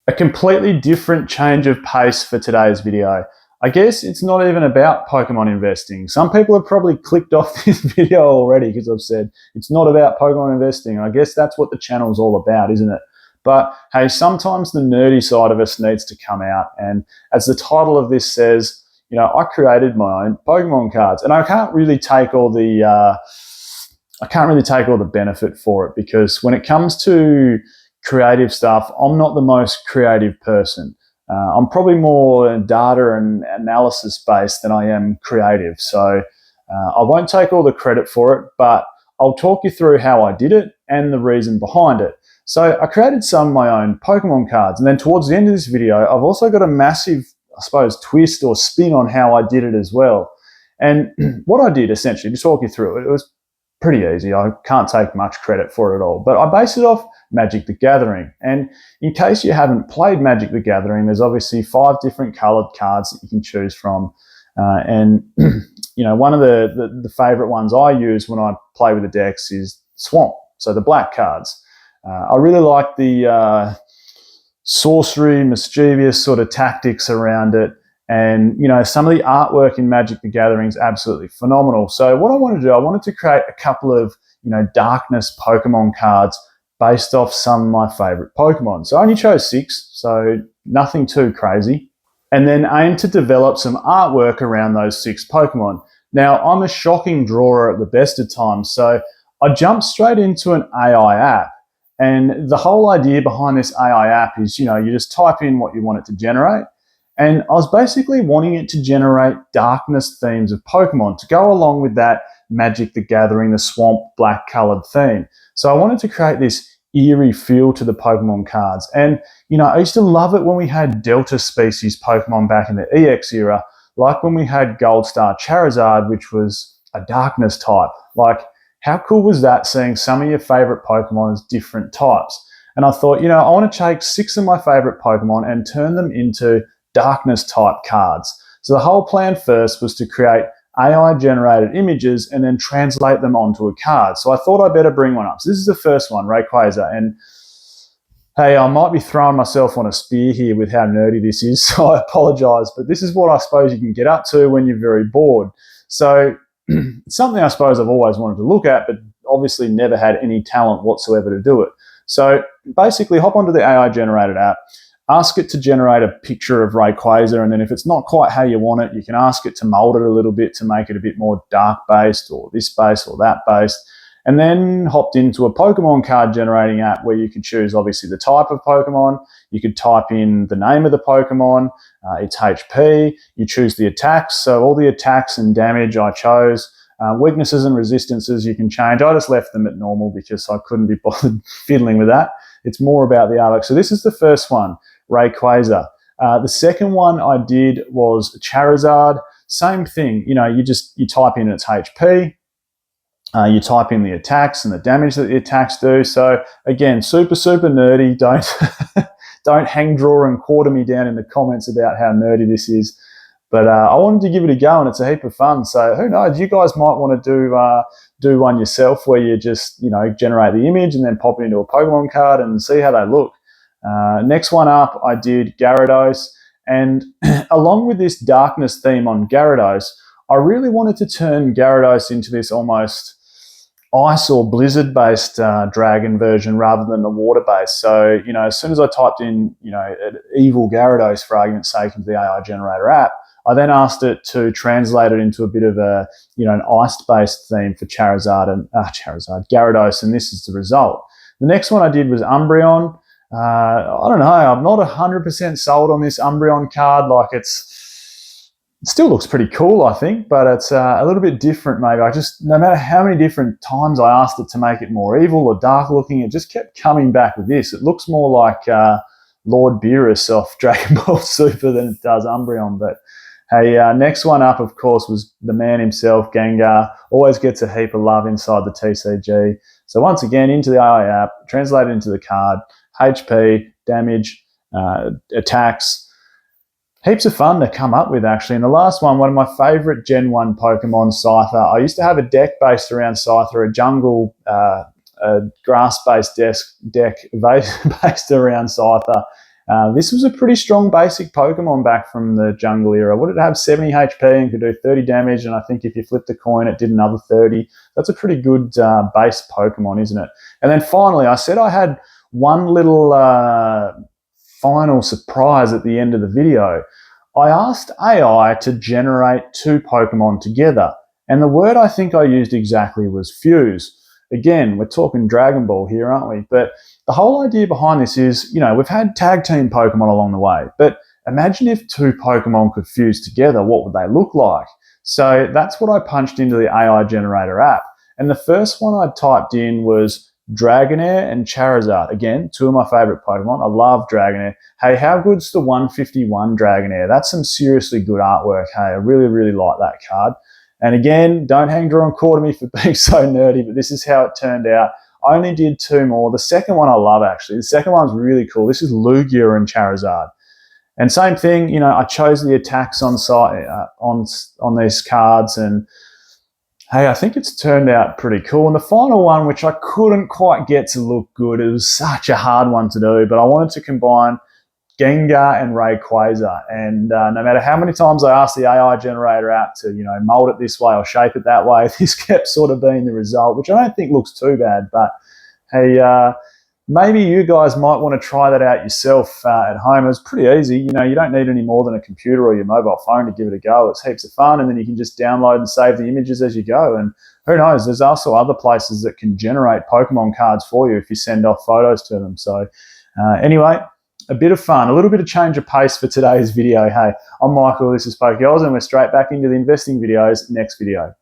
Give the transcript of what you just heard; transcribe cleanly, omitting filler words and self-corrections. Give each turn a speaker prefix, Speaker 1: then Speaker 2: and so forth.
Speaker 1: A completely different change of pace for today's video. I guess it's not even about Pokemon investing. Some people have probably clicked off this video already because I've said it's not about Pokemon investing. I guess that's what the channel's all about, isn't it? But hey, sometimes the nerdy side of us needs to come out. And as the title of this says, you know, I created my own Pokemon cards, and I can't really take all the benefit for it, because when it comes to creative stuff, I'm not the most creative person. I'm probably more data and analysis based than I am creative. So I won't take all the credit for it, but I'll talk you through how I did it and the reason behind it. So I created some of my own Pokemon cards, and then towards the end of this video, I've also got a massive, I suppose, twist or spin on how I did it as well. And what I did essentially, to talk you through it, it was pretty easy. I can't take much credit for it at all, but I based it off Magic the Gathering. And in case you haven't played Magic the Gathering, there's obviously 5 different colored cards that you can choose from. And you know, one of the favorite ones I use when I play with the decks is Swamp, so the black cards. I really like the sorcery, mischievous sort of tactics around it. And, you know, some of the artwork in Magic the Gathering is absolutely phenomenal. So what I wanted to do, I wanted to create a couple of, you know, darkness Pokemon cards based off some of my favorite Pokemon. So I only chose 6, so nothing too crazy. And then aim to develop some artwork around those 6 Pokemon. Now, I'm a shocking drawer at the best of times, so I jumped straight into an AI app. And the whole idea behind this AI app is, you know, you just type in what you want it to generate. And I was basically wanting it to generate darkness themes of Pokemon to go along with that Magic the Gathering, the swamp, black colored theme. So I wanted to create this eerie feel to the Pokemon cards. And, you know, I used to love it when we had Delta species Pokemon back in the EX era, like when we had Gold Star Charizard, which was a darkness type. Like, how cool was that, seeing some of your favorite Pokemon as different types? And I thought, you know, I want to take 6 of my favorite Pokemon and turn them into darkness type cards. So the whole plan first was to create AI generated images and then translate them onto a card. So I thought I better bring one up. So this is the first one, Rayquaza. And hey, I might be throwing myself on a spear here with how nerdy this is, so I apologize, but this is what I suppose you can get up to when you're very bored. So it's something I suppose I've always wanted to look at, but obviously never had any talent whatsoever to do it. So basically hop onto the AI generated app, ask it to generate a picture of Rayquaza, and then if it's not quite how you want it, you can ask it to mold it a little bit to make it a bit more dark-based or this base or that based, and then hopped into a Pokemon card generating app where you could choose obviously the type of Pokemon, you could type in the name of the Pokemon, its HP, you choose the attacks, so all the attacks and damage I chose. Weaknesses and resistances you can change. I just left them at normal because I couldn't be bothered fiddling with that. It's more about the artwork. So this is the first one, Rayquaza. The second one I did was Charizard. Same thing, you know, you type in its HP, you type in the attacks and the damage that the attacks do. So again, super nerdy. Don't hang draw and quarter me down in the comments about how nerdy this is. But I wanted to give it a go, and it's a heap of fun. So who knows? You guys might want to do one yourself, where you just, you know, generate the image and then pop it into a Pokemon card and see how they look. Next one up, I did Gyarados, and along with this darkness theme on Gyarados, I really wanted to turn Gyarados into this almost ice or blizzard based dragon version rather than a water based. So, you know, as soon as I typed in, you know, evil Gyarados for argument's sake into the AI generator app, I then asked it to translate it into a bit of a, you know, an ice-based theme for Gyarados, and this is the result. The next one I did was Umbreon. I don't know, I'm not 100% sold on this Umbreon card. Like, it still looks pretty cool, I think, but it's a little bit different maybe. No matter how many different times I asked it to make it more evil or dark looking, it just kept coming back with this. It looks more like Lord Beerus off Dragon Ball Super than it does Umbreon, but hey, next one up, of course, was the man himself, Gengar. Always gets a heap of love inside the TCG. So once again, into the AI app, translate it into the card, HP, damage, attacks. Heaps of fun to come up with, actually. And the last one of my favourite Gen 1 Pokemon, Scyther. I used to have a deck based around Scyther, a jungle, a grass-based deck based around Scyther. This was a pretty strong basic Pokemon back from the jungle era. What did it have? 70 HP and could do 30 damage, and I think if you flipped the coin, it did another 30. That's a pretty good base Pokemon, isn't it? And then finally, I said I had one little final surprise at the end of the video. I asked AI to generate 2 Pokemon together, and the word I think I used exactly was fuse. Again, we're talking Dragon Ball here, aren't we? But the whole idea behind this is, we've had tag team Pokemon along the way, but imagine if 2 Pokemon could fuse together, what would they look like? So that's what I punched into the AI Generator app. And the first one I typed in was Dragonair and Charizard. Again, 2 of my favorite Pokemon. I love Dragonair. Hey, how good's the 151 Dragonair? That's some seriously good artwork. Hey, I really, really like that card. And again, don't hang drawn core to me for being so nerdy, but this is how it turned out. I only did 2 more. The second one I love, actually. The second one's really cool. This is Lugia and Charizard. And same thing, I chose the attacks on site on these cards, and hey, I think it's turned out pretty cool. And the final one, which I couldn't quite get to look good, it was such a hard one to do, but I wanted to combine Gengar and Rayquaza, and no matter how many times I asked the AI Generator app to, mold it this way or shape it that way, this kept sort of being the result, which I don't think looks too bad. But hey, maybe you guys might want to try that out yourself at home. It's pretty easy. You don't need any more than a computer or your mobile phone to give it a go. It's heaps of fun, and then you can just download and save the images as you go. And who knows, there's also other places that can generate Pokemon cards for you if you send off photos to them. So anyway, a bit of fun, a little bit of change of pace for today's video. Hey, I'm Michael, this is PokeOz, and we're straight back into the investing videos next video.